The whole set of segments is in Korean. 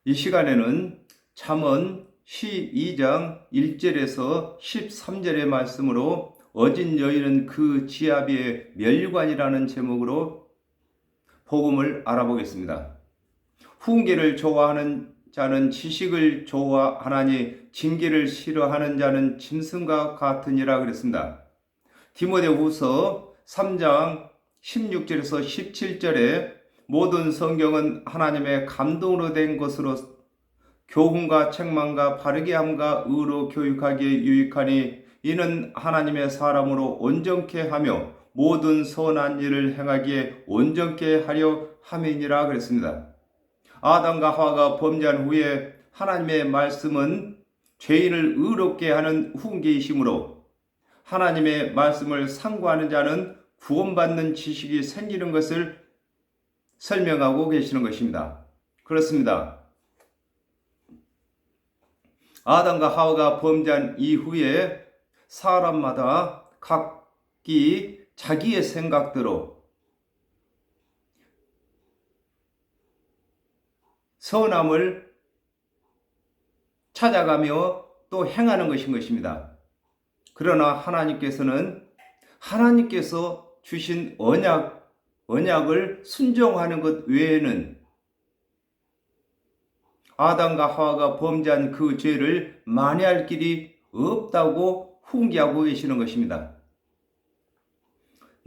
이 시간에는 잠언 12장 1절에서 13절의 말씀으로 어진 여인은 그 지아비의 멸류관이라는 제목으로 복음을 알아보겠습니다. 훈계를 좋아하는 자는 지식을 좋아하나니 징계를 싫어하는 자는 짐승과 같으니라 그랬습니다. 디모데후서 3장 16절에서 17절에 모든 성경은 하나님의 감동으로 된 것으로 교훈과 책망과 바르게 함과 의로 교육하기에 유익하니 이는 하나님의 사람으로 온전케 하며 모든 선한 일을 행하기에 온전케 하려 함이니라 그랬습니다. 아담과 하와가 범죄한 후에 하나님의 말씀은 죄인을 의롭게 하는 훈계이시므로 하나님의 말씀을 상고하는 자는 구원받는 지식이 생기는 것을 설명하고 계시는 것입니다. 그렇습니다. 아담과 하와가 범죄한 이후에 사람마다 각기 자기의 생각대로 선함을 찾아가며 또 행하는 것인 것입니다. 그러나 하나님께서 주신 언약을 순종하는 것 외에는 아담과 하와가 범죄한 그 죄를 만회할 길이 없다고 훈계하고 계시는 것입니다.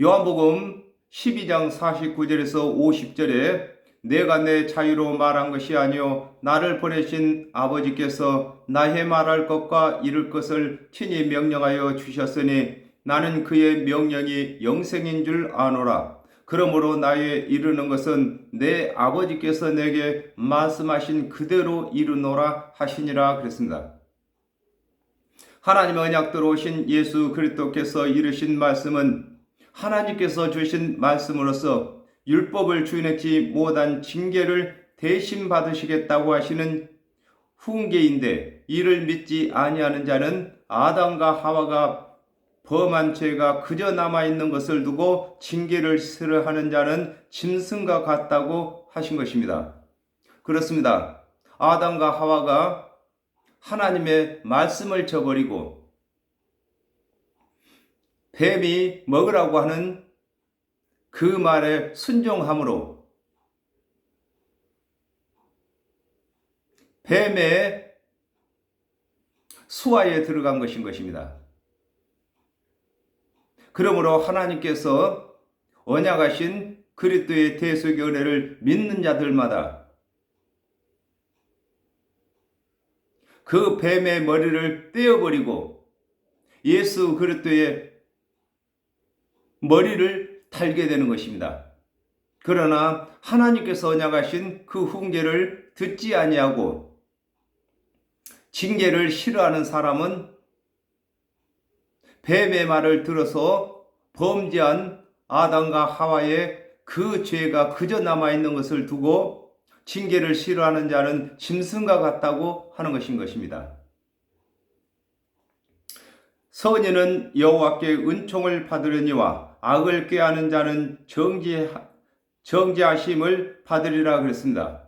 요한복음 12장 49절에서 50절에 내가 내 자유로 말한 것이 아니요 나를 보내신 아버지께서 나의 말할 것과 이룰 것을 친히 명령하여 주셨으니 나는 그의 명령이 영생인 줄 아노라. 그러므로 나의 이루는 것은 내 아버지께서 내게 말씀하신 그대로 이루노라 하시니라 그랬습니다. 하나님의 언약대로 오신 예수 그리스도께서 이루신 말씀은 하나님께서 주신 말씀으로서 율법을 준행치 못한 징계를 대신 받으시겠다고 하시는 훈계인데, 이를 믿지 아니하는 자는 아담과 하와가 범한 죄가 그저 남아있는 것을 두고 징계를 싫어하는 자는 짐승과 같다고 하신 것입니다. 그렇습니다. 아담과 하와가 하나님의 말씀을 저버리고 뱀이 먹으라고 하는 그 말에 순종함으로 뱀의 수하에 들어간 것인 것입니다. 그러므로 하나님께서 언약하신 그리스도의 대속의 은혜를 믿는 자들마다 그 뱀의 머리를 떼어버리고 예수 그리스도의 머리를 달게 되는 것입니다. 그러나 하나님께서 언약하신 그 훈계를 듣지 아니하고 징계를 싫어하는 사람은 뱀의 말을 들어서 범죄한 아담과 하와의 그 죄가 그저 남아있는 것을 두고 징계를 싫어하는 자는 짐승과 같다고 하는 것입니다. 선인은 여호와께 은총을 받으려니와 악을 꾀하는 자는 정죄하심을 받으리라 그랬습니다.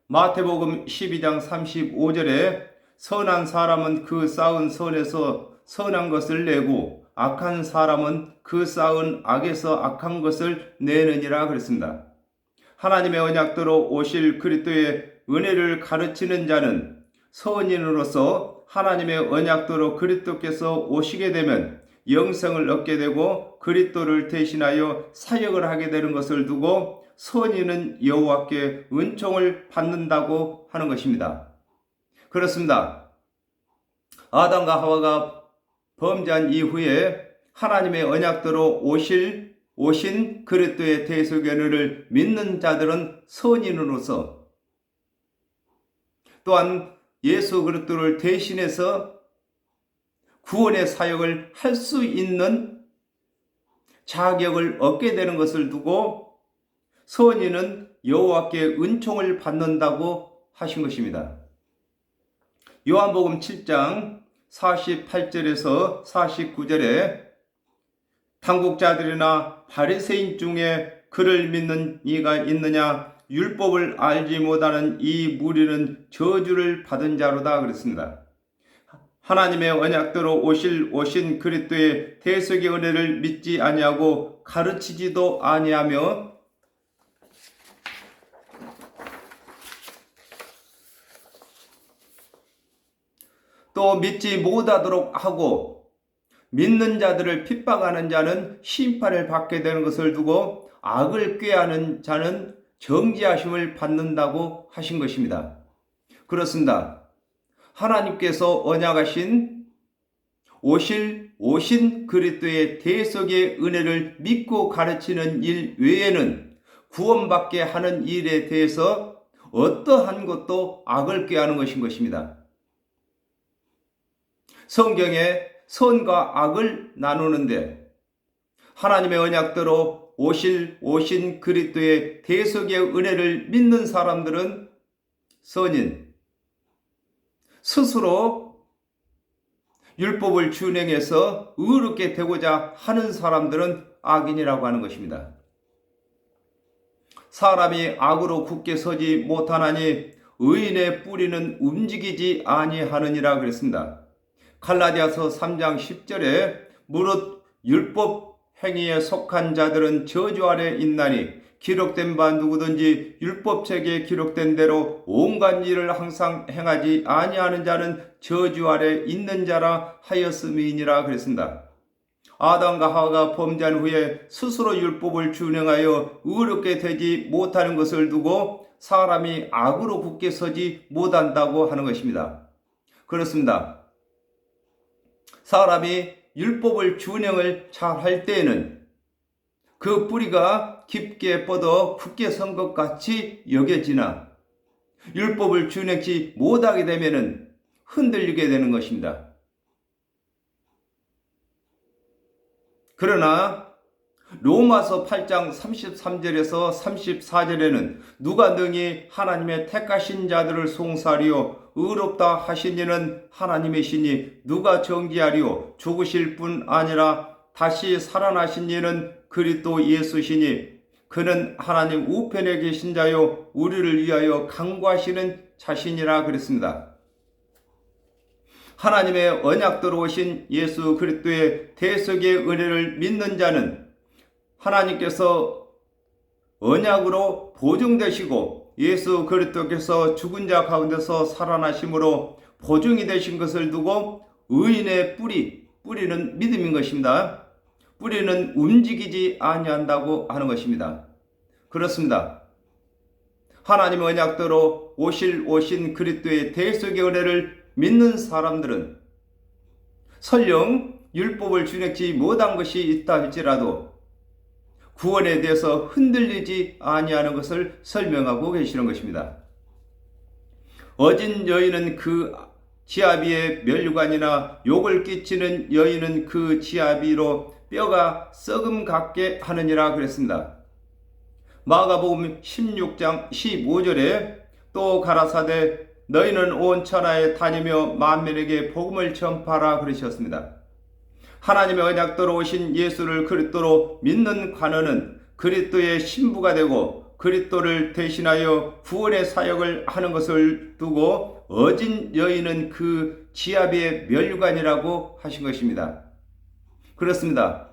마태복음 12장 35절에 선한 사람은 그 쌓은 선에서 선한 것을 내고 악한 사람은 그 쌓은 악에서 악한 것을 내느니라 그랬습니다. 하나님의 언약대로 오실 그리스도의 은혜를 가르치는 자는 선인으로서 하나님의 언약대로 그리스도께서 오시게 되면 영생을 얻게 되고 그리스도를 대신하여 사역을 하게 되는 것을 두고 선인은 여호와께 은총을 받는다고 하는 것입니다. 그렇습니다. 아담과 하와가 범죄한 이후에 하나님의 언약대로 오신 그리스도의 대속의 은혜를 믿는 자들은 선인으로서 또한 예수 그리스도를 대신해서 구원의 사역을 할 수 있는 자격을 얻게 되는 것을 두고 선인은 여호와께 은총을 받는다고 하신 것입니다. 요한복음 7장 48절에서 49절에 당국자들이나 바리새인 중에 그를 믿는 이가 있느냐? 율법을 알지 못하는 이 무리는 저주를 받은 자로다 그랬습니다. 하나님의 언약대로 오신 그리스도의 대속의 은혜를 믿지 아니하고 가르치지도 아니하며 또 믿지 못하도록 하고 믿는 자들을 핍박하는 자는 심판을 받게 되는 것을 두고 악을 꾀하는 자는 정죄하심을 받는다고 하신 것입니다. 그렇습니다. 하나님께서 언약하신 오신 그리스도의 대속의 은혜를 믿고 가르치는 일 외에는 구원받게 하는 일에 대해서 어떠한 것도 악을 꾀하는 것인 것입니다. 성경에 선과 악을 나누는데 하나님의 언약대로 오신 그리스도의 대속의 은혜를 믿는 사람들은 선인, 스스로 율법을 준행해서 의롭게 되고자 하는 사람들은 악인이라고 하는 것입니다. 사람이 악으로 굳게 서지 못하나니 의인의 뿌리는 움직이지 아니하느니라 그랬습니다. 갈라디아서 3장 10절에 무릇 율법 행위에 속한 자들은 저주 아래 있나니 기록된 바 누구든지 율법책에 기록된 대로 온갖 일을 항상 행하지 아니하는 자는 저주 아래 있는 자라 하였음이니라 그랬습니다. 아담과 하와가 범죄한 후에 스스로 율법을 준행하여 의롭게 되지 못하는 것을 두고 사람이 악으로 굳게 서지 못한다고 하는 것입니다. 그렇습니다. 사람이 율법을 준행을 잘 할 때에는 그 뿌리가 깊게 뻗어 굳게 선 것 같이 여겨지나 율법을 준행치 못하게 되면 흔들리게 되는 것입니다. 그러나 로마서 8장 33절에서 34절에는 누가 능히 하나님의 택하신 자들을 송사하리요 의롭다 하신 이는 하나님이시니 누가 정죄하리요 죽으실 뿐 아니라 다시 살아나신 이는 그리스도 예수시니 그는 하나님 우편에 계신 자요 우리를 위하여 간구하시는 자신이라 그랬습니다. 하나님의 언약대로 오신 예수 그리스도의 대속의 은혜를 믿는 자는 하나님께서 언약으로 보증되시고 예수 그리스도께서 죽은 자 가운데서 살아나심으로 보증이 되신 것을 두고 의인의 뿌리는 믿음인 것입니다. 뿌리는 움직이지 아니한다고 하는 것입니다. 그렇습니다. 하나님의 언약대로 오신 그리스도의 대속의 은혜를 믿는 사람들은 설령 율법을 준행치 못한 것이 있다 할지라도 구원에 대해서 흔들리지 아니하는 것을 설명하고 계시는 것입니다. 어진 여인은 그 지아비의 면류관이나 욕을 끼치는 여인은 그 지아비로 뼈가 썩음 같게 하느니라 그랬습니다. 마가복음 16장 15절에 또 가라사대 너희는 온 천하에 다니며 만민에게 복음을 전파하라 그러셨습니다. 하나님의 언약대로 오신 예수를 그리스도로 믿는 관원은 그리스도의 신부가 되고 그리스도를 대신하여 구원의 사역을 하는 것을 두고 어진 여인은 그 지아비의 면류관이라고 하신 것입니다. 그렇습니다.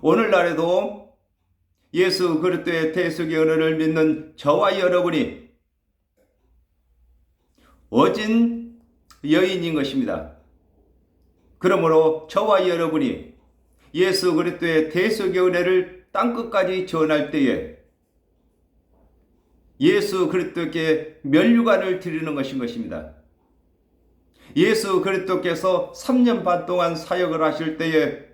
오늘날에도 예수 그리스도의 대속의 은혜를 믿는 저와 여러분이 어진 여인인 것입니다. 그러므로 저와 여러분이 예수 그리스도의 대속의 은혜를 땅끝까지 전할 때에 예수 그리스도께 면류관을 드리는 것인 것입니다. 예수 그리스도께서 3년 반 동안 사역을 하실 때에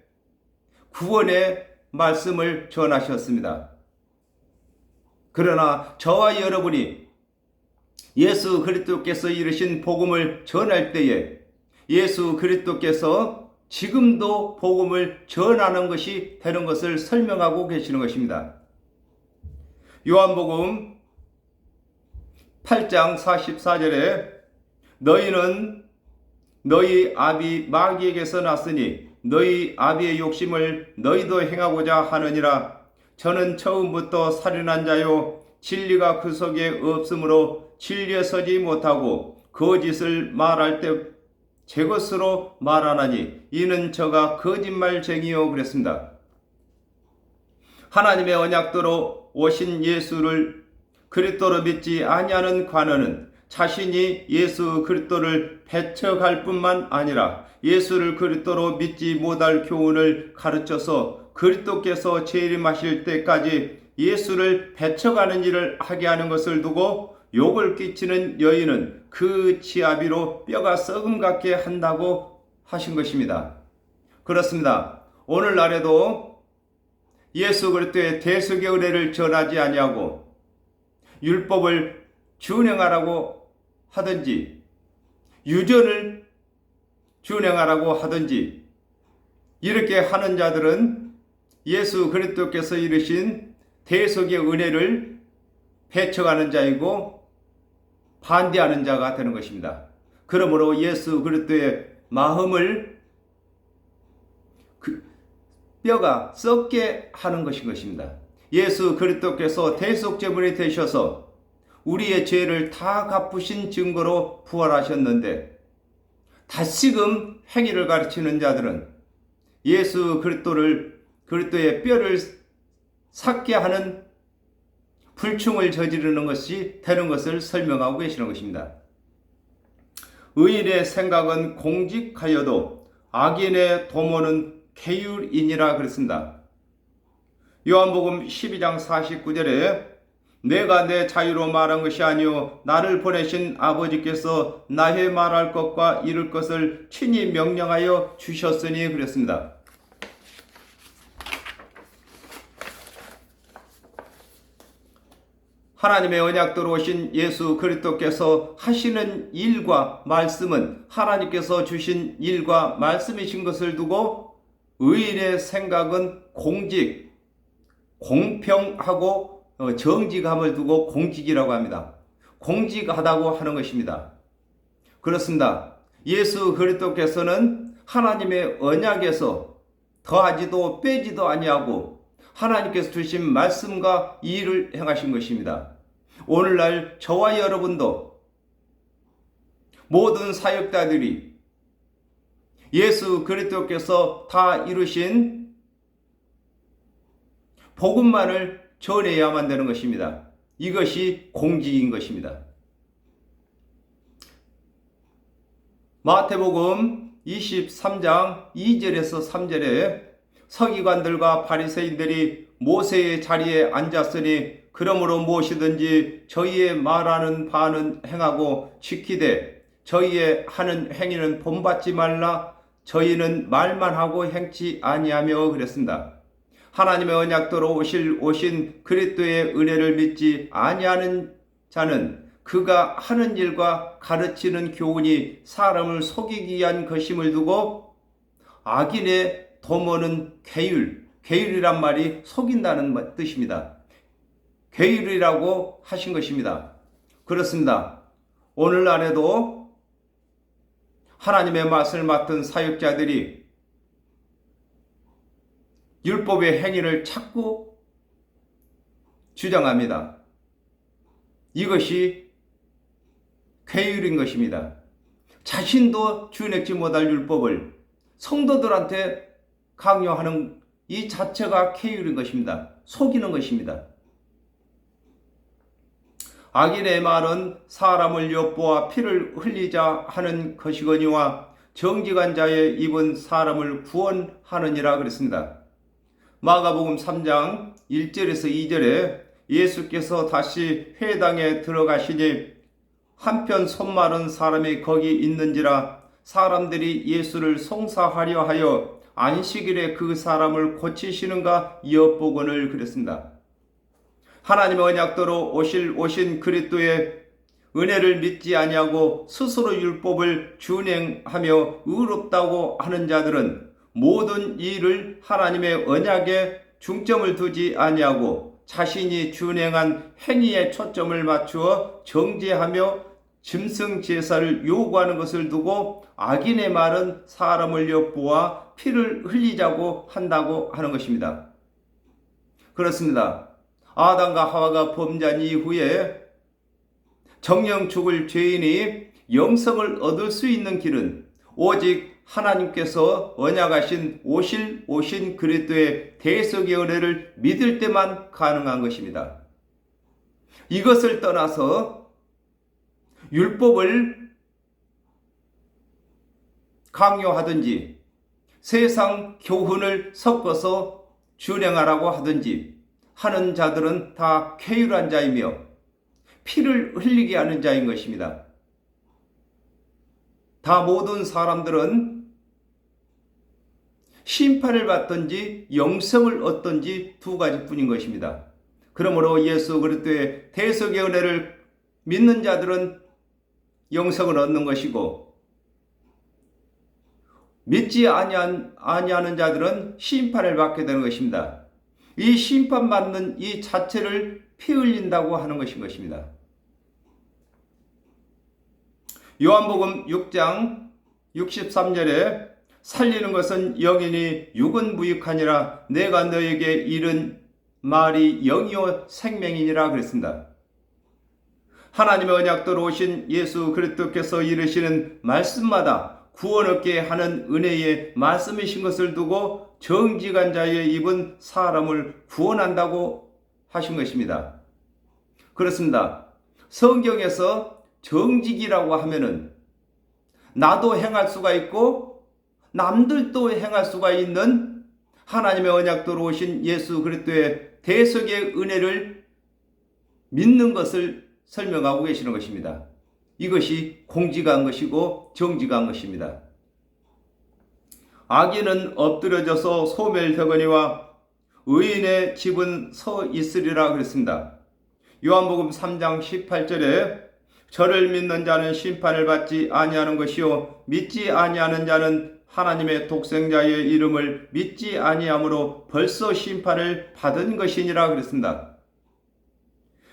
구원의 말씀을 전하셨습니다. 그러나 저와 여러분이 예수 그리스도께서 이르신 복음을 전할 때에 예수 그리스도께서 지금도 복음을 전하는 것이 되는 것을 설명하고 계시는 것입니다. 요한복음 8장 44절에 너희는 너희 아비 마귀에게서 났으니 너희 아비의 욕심을 너희도 행하고자 하느니라. 저는 처음부터 살인한 자요 진리가 그 속에 없으므로 진리에 서지 못하고 거짓을 말할 때 제 것으로 말하나니 이는 저가 거짓말쟁이요 그랬습니다. 하나님의 언약도로 오신 예수를 그리스도로 믿지 아니하는 관원은 자신이 예수 그리스도를 배척할 뿐만 아니라 예수를 그리스도로 믿지 못할 교훈을 가르쳐서 그리스도께서 재림하실 때까지 예수를 배척하는 일을 하게 하는 것을 두고 욕을 끼치는 여인은 그 치아비로 뼈가 썩음 같게 한다고 하신 것입니다. 그렇습니다. 오늘날에도 예수 그리스도의 대속의 은혜를 전하지 아니하고 율법을 준행하라고 하든지 유전을 준행하라고 하든지 이렇게 하는 자들은 예수 그리스도께서 이르신 대속의 은혜를 배척하는 자이고 반대하는 자가 되는 것입니다. 그러므로 예수 그리스도의 마음을 뼈가 썩게 하는 것입니다. 예수 그리스도께서 대속제물이 되셔서 우리의 죄를 다 갚으신 증거로 부활하셨는데 다시금 행위를 가르치는 자들은 예수 그리스도의 뼈를 삭게 하는 불충을 저지르는 것이 되는 것을 설명하고 계시는 것입니다. 의인의 생각은 공직하여도 악인의 도모는 계율이니라 그랬습니다. 요한복음 12장 49절에 내가 내 자유로 말한 것이 아니요 나를 보내신 아버지께서 나의 말할 것과 이룰 것을 친히 명령하여 주셨으니 그랬습니다. 하나님의 언약도로 오신 예수 그리스도께서 하시는 일과 말씀은 하나님께서 주신 일과 말씀이신 것을 두고 의인의 생각은 공직, 공평하고 정직함을 두고 공직이라고 합니다. 공직하다고 하는 것입니다. 그렇습니다. 예수 그리스도께서는 하나님의 언약에서 더하지도 빼지도 아니하고 하나님께서 주신 말씀과 일을 행하신 것입니다. 오늘날 저와 여러분도 모든 사역자들이 예수 그리스도께서 다 이루신 복음만을 전해야만 되는 것입니다. 이것이 공직인 것입니다. 마태복음 23장 2절에서 3절에 서기관들과 바리새인들이 모세의 자리에 앉았으니 그러므로 무엇이든지 저희의 말하는 바는 행하고 지키되 저희의 하는 행위는 본받지 말라. 저희는 말만 하고 행치 아니하며 그랬습니다. 하나님의 언약도로 오신 그리스도의 은혜를 믿지 아니하는 자는 그가 하는 일과 가르치는 교훈이 사람을 속이기 위한 것임을 두고 악인의 도모는 계율이란 말이 속인다는 뜻입니다. 계율이라고 하신 것입니다. 그렇습니다. 오늘날에도 하나님의 말씀을 맡은 사역자들이 율법의 행위를 자꾸 주장합니다. 이것이 계율인 것입니다. 자신도 준행치 못할 율법을 성도들한테 강요하는 이 자체가 계율인 것입니다. 속이는 것입니다. 악인의 말은 사람을 엿보아 피를 흘리자 하는 것이거니와 정직한 자의 입은 사람을 구원하느니라 그랬습니다. 마가복음 3장 1절에서 2절에 예수께서 다시 회당에 들어가시니 한편 손마른 사람이 거기 있는지라 사람들이 예수를 송사하려 하여 안식일에 그 사람을 고치시는가 엿보거늘 그랬습니다. 하나님의 언약도로 오신 그리스도의 은혜를 믿지 아니하고 스스로 율법을 준행하며 의롭다고 하는 자들은 모든 일을 하나님의 언약에 중점을 두지 아니하고 자신이 준행한 행위에 초점을 맞추어 정죄하며 짐승 제사를 요구하는 것을 두고 악인의 말은 사람을 엿보아 피를 흘리자고 한다고 하는 것입니다. 그렇습니다. 아담과 하와가 범죄한 이후에 정령 죽을 죄인이 영생을 얻을 수 있는 길은 오직 하나님께서 언약하신 오신 그리스도의 대속의 은혜를 믿을 때만 가능한 것입니다. 이것을 떠나서 율법을 강요하든지 세상 교훈을 섞어서 준행하라고 하든지 하는 자들은 다 쾌유한 자이며 피를 흘리게 하는 자인 것입니다. 다 모든 사람들은 심판을 받든지 영생을 얻든지 두 가지뿐인 것입니다. 그러므로 예수 그리스도의 대속의 은혜를 믿는 자들은 영생을 얻는 것이고 믿지 아니하는 자들은 심판을 받게 되는 것입니다. 이 심판받는 이 자체를 피 흘린다고 하는 것인 것입니다. 요한복음 6장 63절에 살리는 것은 영이니 육은 무익하니라 내가 너에게 이른 말이 영이요 생명이니라 그랬습니다. 하나님의 언약대로 오신 예수 그리스도께서 이르시는 말씀마다 구원 얻게 하는 은혜의 말씀이신 것을 두고 정직한 자의 입은 사람을 구원한다고 하신 것입니다. 그렇습니다. 성경에서 정직이라고 하면은 나도 행할 수가 있고 남들도 행할 수가 있는 하나님의 언약대로 오신 예수 그리스도의 대속의 은혜를 믿는 것을 설명하고 계시는 것입니다. 이것이 공직한 것이고 정직한 것입니다. 악인은 엎드려져서 소멸되거니와 의인의 집은 서 있으리라 그랬습니다. 요한복음 3장 18절에 저를 믿는 자는 심판을 받지 아니하는 것이요 믿지 아니하는 자는 하나님의 독생자의 이름을 믿지 아니함으로 벌써 심판을 받은 것이니라 그랬습니다.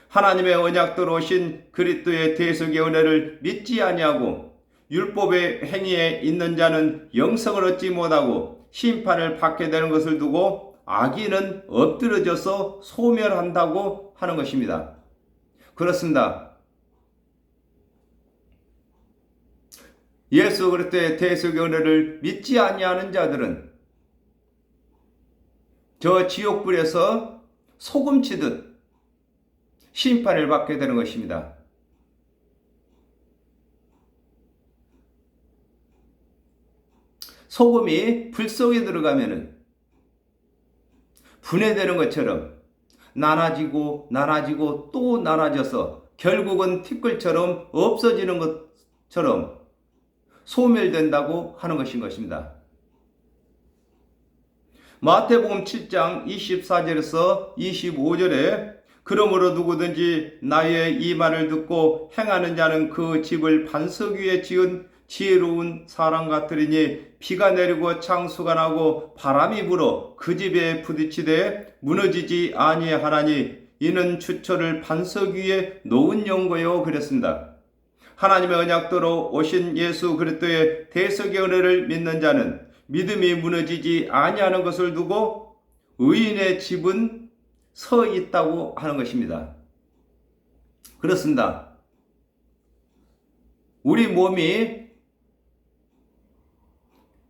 하나님의 언약대로 오신 그리스도의 대속의 은혜를 믿지 아니하고 율법의 행위에 있는 자는 영생을 얻지 못하고 심판을 받게 되는 것을 두고 악인은 엎드려져서 소멸한다고 하는 것입니다. 그렇습니다. 예수 그리스도의 대속의 은혜를 믿지 아니하는 자들은 저 지옥불에서 소금치듯 심판을 받게 되는 것입니다. 소금이 불 속에 들어가면은 분해되는 것처럼 나눠지고 또 나눠져서 결국은 티끌처럼 없어지는 것처럼 소멸된다고 하는 것인 것입니다. 마태복음 7장 24절에서 25절에 그러므로 누구든지 나의 이 말을 듣고 행하는 자는 그 집을 반석 위에 지은 지혜로운 사람 같으리니 비가 내리고 창수가 나고 바람이 불어 그 집에 부딪히되 무너지지 아니하나니 이는 주초를 반석 위에 놓은 연고요 그랬습니다. 하나님의 언약대로 오신 예수 그리스도의 대속의 은혜를 믿는 자는 믿음이 무너지지 아니하는 것을 두고 의인의 집은 서 있다고 하는 것입니다. 그렇습니다. 우리 몸이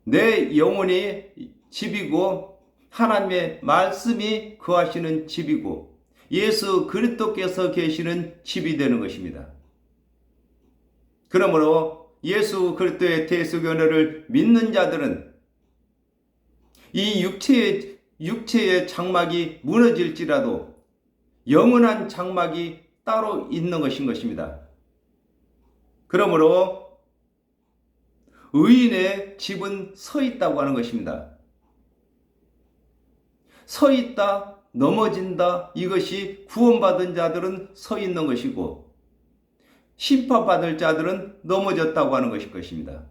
내 영혼이 집이고 하나님의 말씀이 거하시는 집이고 예수 그리스도께서 계시는 집이 되는 것입니다. 그러므로 예수 그리스도의 대속의 은혜를 믿는 자들은 이 육체의 장막이 무너질지라도 영원한 장막이 따로 있는 것인 것입니다. 그러므로 의인의 집은 서 있다고 하는 것입니다. 서 있다, 넘어진다, 이것이 구원받은 자들은 서 있는 것이고 심판받을 자들은 넘어졌다고 하는 것일 것입니다.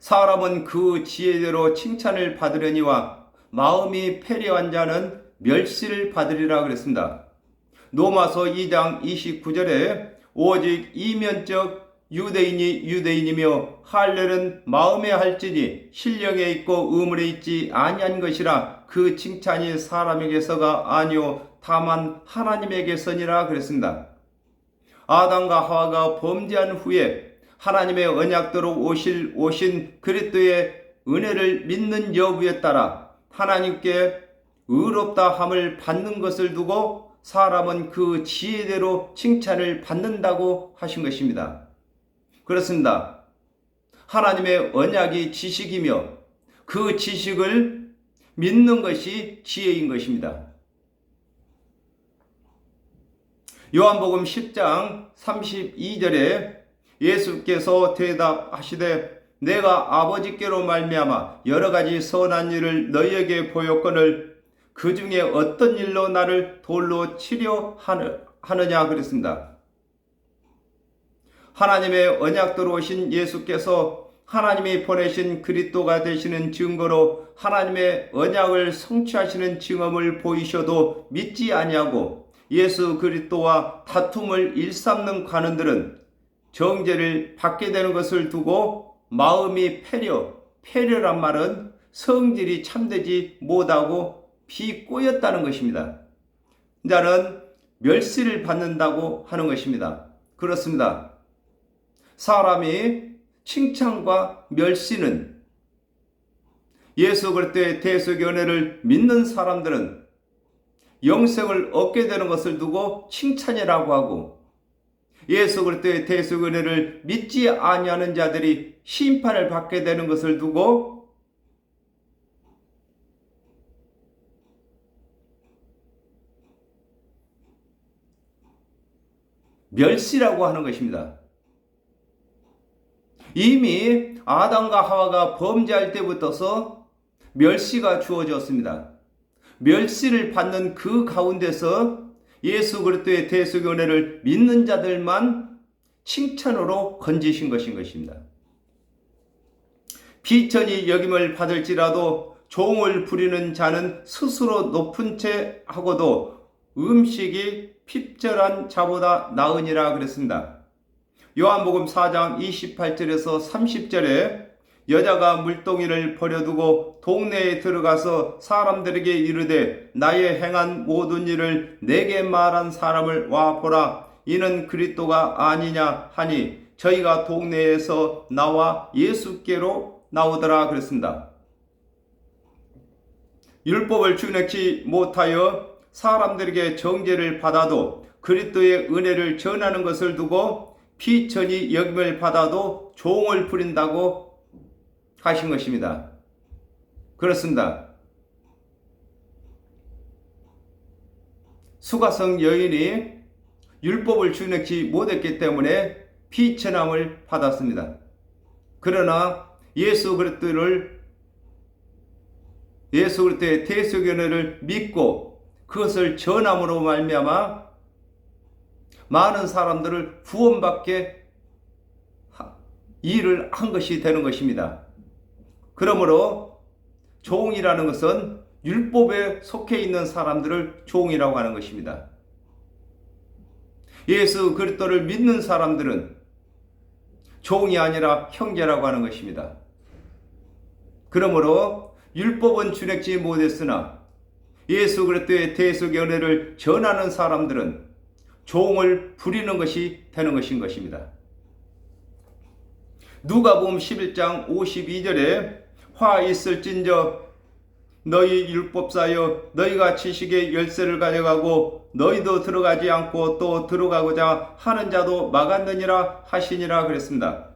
사람은 그 지혜대로 칭찬을 받으려니와 마음이 패려한 자는 멸시를 받으리라 그랬습니다. 로마서 2장 29절에 오직 이면적 유대인이 유대인이며 할례는 마음에 할지니 신령에 있고 의문에 있지 아니한 것이라. 그 칭찬이 사람에게서가 아니요 다만 하나님에게서니라 그랬습니다. 아담과 하와가 범죄한 후에 하나님의 언약대로 오신 그리스도의 은혜를 믿는 여부에 따라 하나님께 의롭다 함을 받는 것을 두고 사람은 그 지혜대로 칭찬을 받는다고 하신 것입니다. 그렇습니다. 하나님의 언약이 지식이며 그 지식을 믿는 것이 지혜인 것입니다. 요한복음 10장 32절에 예수께서 대답하시되 내가 아버지께로 말미암아 여러 가지 선한 일을 너희에게 보였거늘 그 중에 어떤 일로 나를 돌로 치려 하느냐 그랬습니다. 하나님의 언약대로 오신 예수께서 하나님이 보내신 그리스도가 되시는 증거로 하나님의 언약을 성취하시는 증언을 보이셔도 믿지 아니하고 예수 그리스도와 다툼을 일삼는 관원들은 정죄를 받게 되는 것을 두고 마음이 패려란 말은 성질이 참되지 못하고 비꼬였다는 것입니다. 자는 멸시를 받는다고 하는 것입니다. 그렇습니다. 사람이 칭찬과 멸시는 예수 그리스도의 대속의 은혜를 믿는 사람들은 영생을 얻게 되는 것을 두고 칭찬이라고 하고 예수 그리스도의 대속의 은혜를 믿지 아니하는 자들이 심판을 받게 되는 것을 두고 멸시라고 하는 것입니다. 이미 아담과 하와가 범죄할 때부터서 멸시가 주어졌습니다. 멸시를 받는 그 가운데서 예수 그리스도의 대속의 은혜를 믿는 자들만 칭찬으로 건지신 것입니다. 비천히 여김을 받을지라도 종을 부리는 자는 스스로 높은 채 하고도 음식이 핍절한 자보다 나으니라 그랬습니다. 요한복음 4장 28절에서 30절에 여자가 물동이를 버려두고 동네에 들어가서 사람들에게 이르되 나의 행한 모든 일을 내게 말한 사람을 와 보라. 이는 그리스도가 아니냐 하니 저희가 동네에서 나와 예수께로 나오더라 그랬습니다. 율법을 준행치 못하여 사람들에게 정죄를 받아도 그리스도의 은혜를 전하는 것을 두고 비천히 여김을 받아도 종을 부린다고 하신 것입니다. 그렇습니다. 수가성 여인이 율법을 준행치 못했기 때문에 비천함을 받았습니다. 그러나 예수 그리스도의 대속의 은혜를 믿고 그것을 전함으로 말미암아 많은 사람들을 구원받게 일을 한 것이 되는 것입니다. 그러므로 종이라는 것은 율법에 속해 있는 사람들을 종이라고 하는 것입니다. 예수 그리스도를 믿는 사람들은 종이 아니라 형제라고 하는 것입니다. 그러므로 율법은 준행치 못했으나 예수 그리스도의 대속의 은혜를 전하는 사람들은 종을 부리는 것이 되는 것입니다. 누가복음 11장 52절에 화 있을진저 너희 율법사여 너희가 지식의 열쇠를 가져가고 너희도 들어가지 않고 또 들어가고자 하는 자도 막았느니라 하시니라 그랬습니다.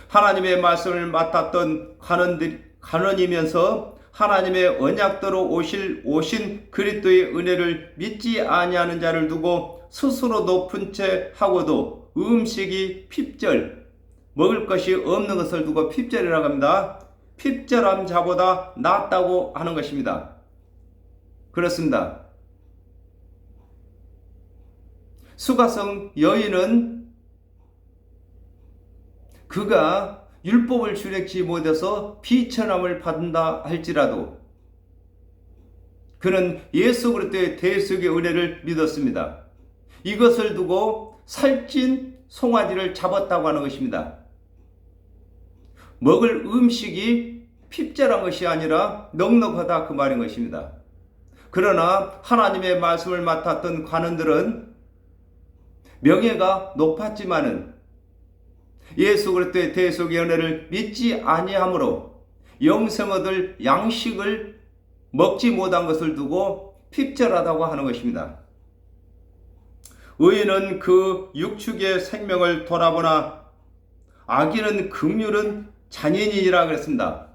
하나님의 말씀을 맡았던 간원이면서 하나님의 언약대로 오신 그리스도의 은혜를 믿지 아니하는 자를 두고 스스로 높은 채 하고도 음식이 핍절 먹을 것이 없는 것을 두고 핍절이라고 합니다. 핍절한 자보다 낫다고 하는 것입니다. 그렇습니다. 수가성 여인은 그가 율법을 준행치 못해서 비천함을 받는다 할지라도 그는 예수 그리스도의 대속의 은혜를 믿었습니다. 이것을 두고 살찐 송아지를 잡았다고 하는 것입니다. 먹을 음식이 핍절한 것이 아니라 넉넉하다 그 말인 것입니다. 그러나 하나님의 말씀을 맡았던 관원들은 명예가 높았지만은 예수 그리스도의 대속의 은혜를 믿지 아니하므로 영생 얻을 양식을 먹지 못한 것을 두고 핍절하다고 하는 것입니다. 의인은 그 육축의 생명을 돌아보나 악인은 긍휼은 잔인이라 그랬습니다.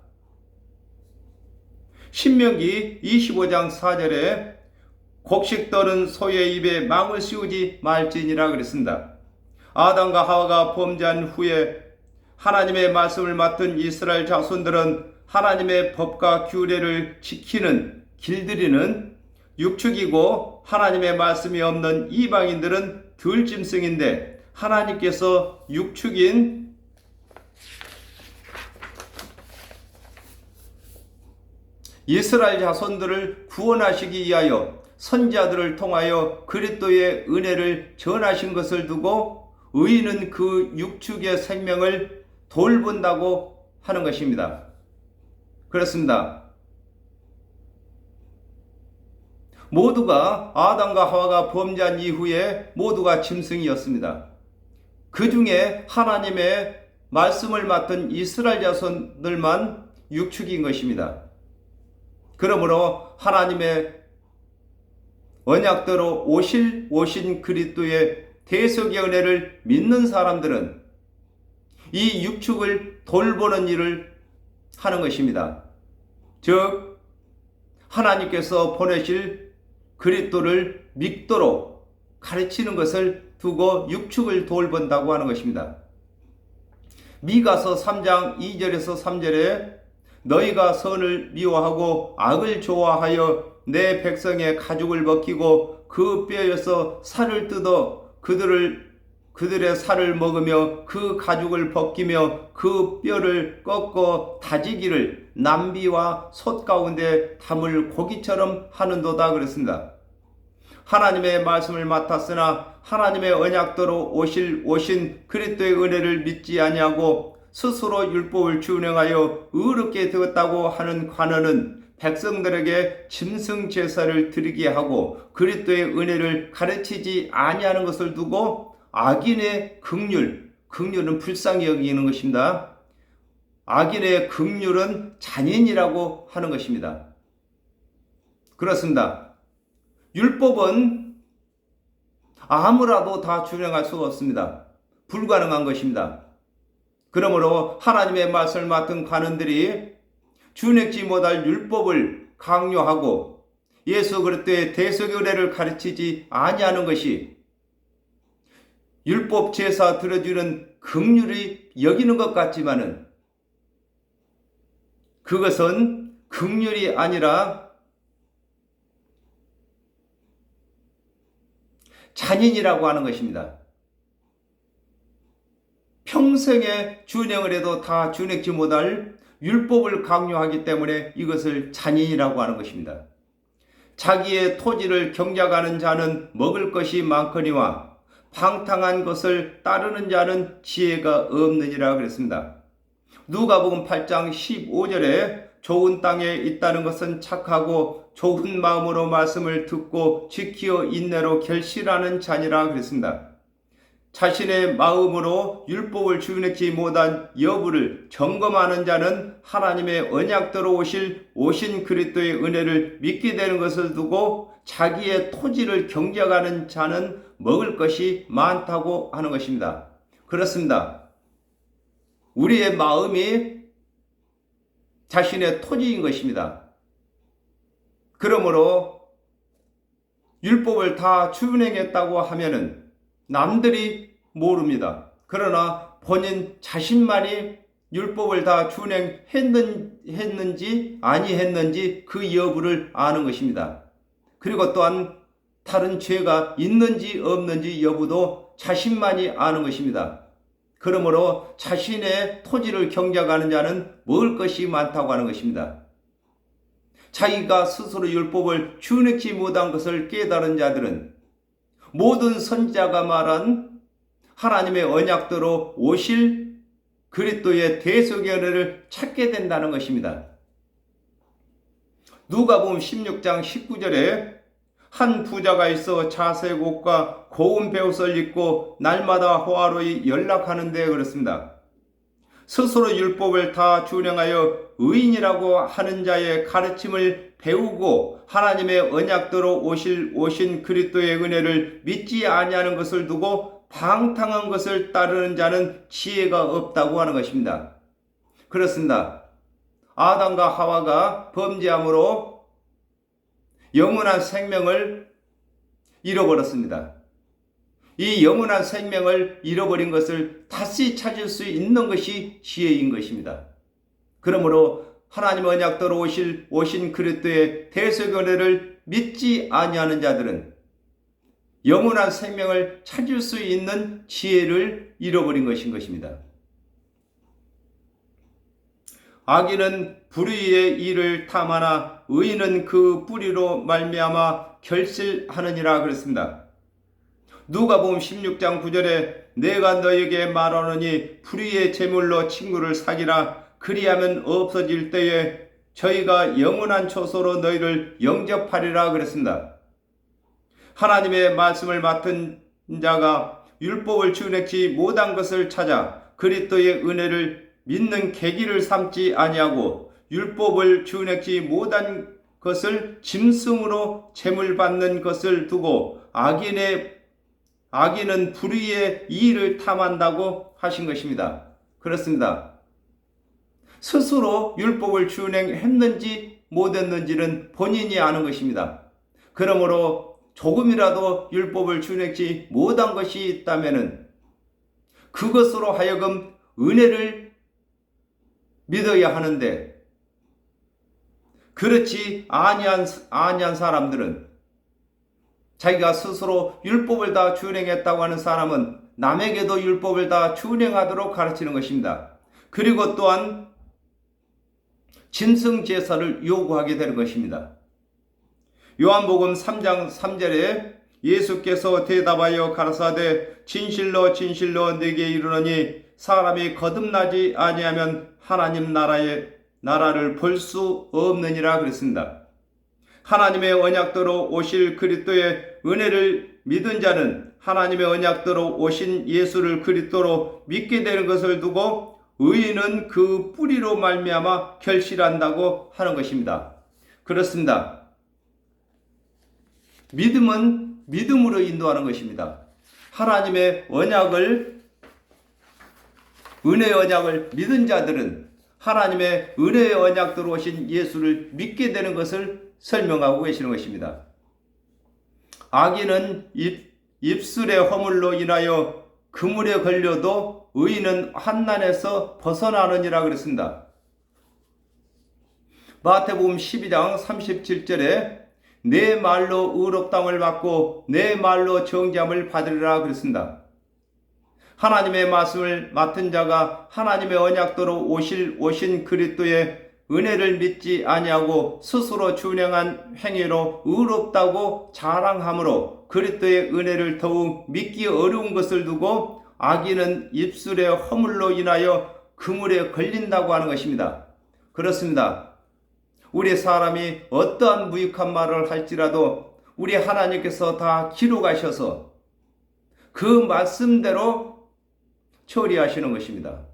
신명기 25장 4절에 곡식떨은 소의 입에 망을 씌우지 말지니라 그랬습니다. 아담과 하와가 범죄한 후에 하나님의 말씀을 맡은 이스라엘 자손들은 하나님의 법과 규례를 지키는 길들이는 육축이고 하나님의 말씀이 없는 이방인들은 들짐승인데 하나님께서 육축인 이스라엘 자손들을 구원하시기 위하여 선지자들을 통하여 그리스도의 은혜를 전하신 것을 두고 의인은 그 육축의 생명을 돌본다고 하는 것입니다. 그렇습니다. 모두가 아담과 하와가 범죄한 이후에 모두가 짐승이었습니다. 그 중에 하나님의 말씀을 맡은 이스라엘 자손들만 육축인 것입니다. 그러므로 하나님의 언약대로 오신 그리스도의 대속의 은혜를 믿는 사람들은 이 육축을 돌보는 일을 하는 것입니다. 즉 하나님께서 보내실 그리스도를 믿도록 가르치는 것을 두고 육축을 돌본다고 하는 것입니다. 미가서 3장 2절에서 3절에 너희가 선을 미워하고 악을 좋아하여 내 백성의 가죽을 벗기고 그 뼈에서 살을 뜯어 그들의 살을 먹으며 그 가죽을 벗기며 그 뼈를 꺾어 다지기를 남비와 솥 가운데 담을 고기처럼 하는도다 그랬습니다. 하나님의 말씀을 맡았으나 하나님의 언약대로 오신 그리스도의 은혜를 믿지 아니하고 스스로 율법을 준행하여 의롭게 되었다고 하는 관원은 백성들에게 짐승 제사를 드리게 하고 그리스도의 은혜를 가르치지 아니하는 것을 두고 악인의 긍휼은 불쌍히 여기는 것입니다. 악인의 긍휼은 잔인이라고 하는 것입니다. 그렇습니다. 율법은 아무라도 다 준행할 수가 없습니다. 불가능한 것입니다. 그러므로 하나님의 말씀을 맡은 관원들이 준행치 못할 율법을 강요하고 예수 그리스도의 대속의 은혜를 가르치지 아니하는 것이 율법 제사 드려주는 긍휼이 여기는 것 같지만은 그것은 긍휼이 아니라 잔인이라고 하는 것입니다. 평생에 준행을 해도 다 준행치 못할 율법을 강요하기 때문에 이것을 잔인이라고 하는 것입니다. 자기의 토지를 경작하는 자는 먹을 것이 많거니와 방탕한 것을 따르는 자는 지혜가 없느니라 그랬습니다. 누가복음 8장 15절에 좋은 땅에 있다는 것은 착하고 좋은 마음으로 말씀을 듣고 지키어 인내로 결실하는 자니라 그랬습니다. 자신의 마음으로 율법을 준행치 못한 여부를 점검하는 자는 하나님의 언약대로 오신 그리스도의 은혜를 믿게 되는 것을 두고 자기의 토지를 경작하는 자는 먹을 것이 많다고 하는 것입니다. 그렇습니다. 우리의 마음이 자신의 토지인 것입니다. 그러므로 율법을 다 준행했다고 하면은 남들이 모릅니다. 그러나 본인 자신만이 율법을 다 준행했는지 아니했는지 그 여부를 아는 것입니다. 그리고 또한 다른 죄가 있는지 없는지 여부도 자신만이 아는 것입니다. 그러므로 자신의 토지를 경작하는 자는 먹을 것이 많다고 하는 것입니다. 자기가 스스로 율법을 준행치 못한 것을 깨달은 자들은 모든 선지자가 말한 하나님의 언약대로 오실 그리스도의 대속의 은혜를 찾게 된다는 것입니다. 누가복음 16장 19절에 한 부자가 있어 자색 옷과 고운 베옷을 입고 날마다 호화로이 연락하는데 그렇습니다. 스스로 율법을 다 준행하여 의인이라고 하는 자의 가르침을 배우고 하나님의 언약대로 오신 그리스도의 은혜를 믿지 아니하는 것을 두고 방탕한 것을 따르는 자는 지혜가 없다고 하는 것입니다. 그렇습니다. 아담과 하와가 범죄함으로 영원한 생명을 잃어버렸습니다. 이 영원한 생명을 잃어버린 것을 다시 찾을 수 있는 것이 지혜인 것입니다. 그러므로 하나님 언약대로 오신 그리스도의 대속의 은혜를 믿지 아니하는 자들은 영원한 생명을 찾을 수 있는 지혜를 잃어버린 것입니다. 악인은 불의의 일을 탐하나 의인은 그 뿌리로 말미암아 결실하느니라 그랬습니다. 누가복음 16장 9절에 내가 너에게 말하노니 불의의 제물로 친구를 사귀라. 그리하면 없어질 때에 저희가 영원한 초소로 너희를 영접하리라 그랬습니다. 하나님의 말씀을 맡은 자가 율법을 준행치 못한 것을 찾아 그리스도의 은혜를 믿는 계기를 삼지 아니하고 율법을 준행치 못한 것을 짐승으로 제물 받는 것을 두고 악인은 불의의 이의를 탐한다고 하신 것입니다. 그렇습니다. 스스로 율법을 준행했는지 못했는지는 본인이 아는 것입니다. 그러므로 조금이라도 율법을 준행치 못한 것이 있다면 그것으로 하여금 은혜를 믿어야 하는데 그렇지 아니한 사람들은 자기가 스스로 율법을 다 준행했다고 하는 사람은 남에게도 율법을 다 준행하도록 가르치는 것입니다. 그리고 또한 짐승 제사를 요구하게 되는 것입니다. 요한복음 3장 3절에 예수께서 대답하여 가라사대 진실로 진실로 네게 이르노니 사람이 거듭나지 아니하면 하나님 나라를 볼 수 없느니라 그랬습니다. 하나님의 언약대로 오실 그리스도의 은혜를 믿은 자는 하나님의 언약대로 오신 예수를 그리스도로 믿게 되는 것을 두고 의인은 그 뿌리로 말미암아 결실한다고 하는 것입니다. 그렇습니다. 믿음은 믿음으로 인도하는 것입니다. 하나님의 은혜의 언약을 믿은 자들은 하나님의 은혜의 언약대로 오신 예수를 믿게 되는 것을 설명하고 계시는 것입니다. 악인은 입술의 허물로 인하여 그물에 걸려도 의인은 환난에서 벗어나느니라 그랬습니다. 마태복음 12장 37절에 내 말로 의롭다함을 받고 내 말로 정죄함을 받으리라 그랬습니다. 하나님의 말씀을 맡은 자가 하나님의 언약대로 오신 그리스도의 은혜를 믿지 아니하고 스스로 준행한 행위로 의롭다고 자랑함으로 그리스도의 은혜를 더욱 믿기 어려운 것을 두고 악인은 입술의 허물로 인하여 그물에 걸린다고 하는 것입니다. 그렇습니다. 우리 사람이 어떠한 무익한 말을 할지라도 우리 하나님께서 다 기록하셔서 그 말씀대로 처리하시는 것입니다.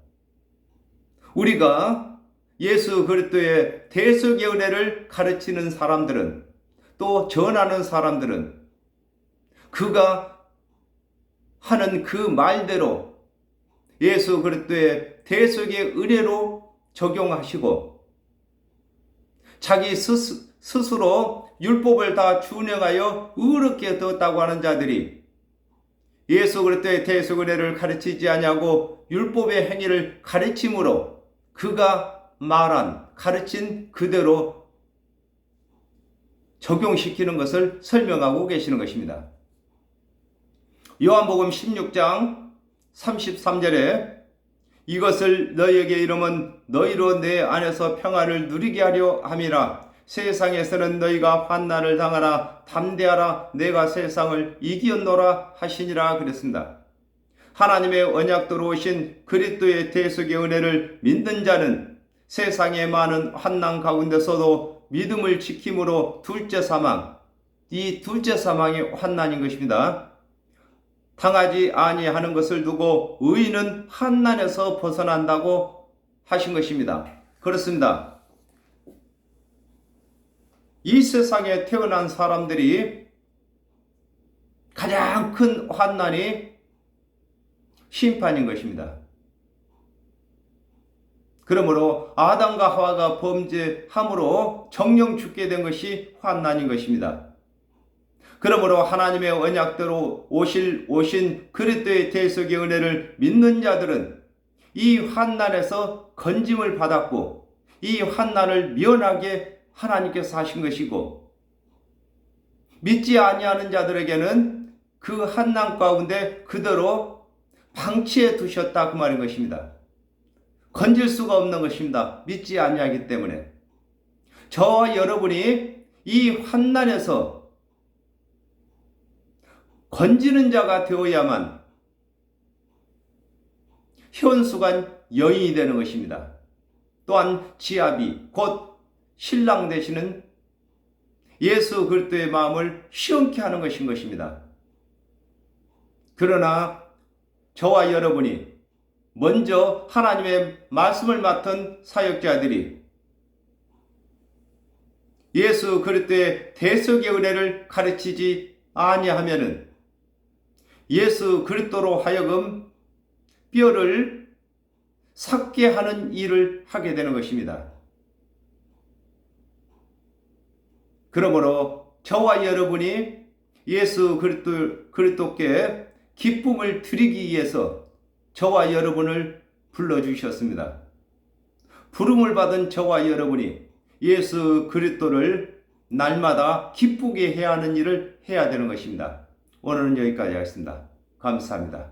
우리가 예수 그리스도의 대속의 은혜를 가르치는 사람들은 또 전하는 사람들은 그가 하는 그 말대로 예수 그리스도의 대속의 은혜로 적용하시고 자기 스스로 율법을 다 준행하여 의롭게 되었다고 하는 자들이 예수 그리스도의 대속 은혜를 가르치지 아니하고 율법의 행위를 가르침으로 그가 가르친 그대로 적용시키는 것을 설명하고 계시는 것입니다. 요한복음 16장 33절에 이것을 너희에게 이름은 너희로 내 안에서 평화를 누리게 하려 함이라. 세상에서는 너희가 환난을 당하라. 담대하라. 내가 세상을 이기었노라 하시니라 그랬습니다. 하나님의 언약대로 오신 그리스도의 대속의 은혜를 믿는 자는 세상의 많은 환난 가운데서도 믿음을 지킴으로 둘째 사망, 이 둘째 사망이 환난인 것입니다. 당하지 아니하는 것을 두고 의인은 환난에서 벗어난다고 하신 것입니다. 그렇습니다. 이 세상에 태어난 사람들이 가장 큰 환난이 심판인 것입니다. 그러므로 아담과 하와가 범죄함으로 정령 죽게 된 것이 환난인 것입니다. 그러므로 하나님의 언약대로 오신 그리스도의 대속의 은혜를 믿는 자들은 이 환난에서 건짐을 받았고 이 환난을 면하게 하나님께서 하신 것이고, 믿지 아니하는 자들에게는 그 환난 가운데 그대로 방치해 두셨다, 그 말인 것입니다. 건질 수가 없는 것입니다. 믿지 아니하기 때문에. 저와 여러분이 이 환난에서 건지는 자가 되어야만 현수간 여인이 되는 것입니다. 또한 지아비 곧 신랑 되시는 예수 그리스도의 마음을 시원케 하는 것인 것입니다. 그러나 저와 여러분이 먼저 하나님의 말씀을 맡은 사역자들이 예수 그리스도의 대속의 은혜를 가르치지 아니하면은 예수 그리스도로 하여금 뼈를 삭게 하는 일을 하게 되는 것입니다. 그러므로 저와 여러분이 예수 그리스도께 기쁨을 드리기 위해서 저와 여러분을 불러주셨습니다. 부름을 받은 저와 여러분이 예수 그리스도를 날마다 기쁘게 해야 하는 일을 해야 되는 것입니다. 오늘은 여기까지 하겠습니다. 감사합니다.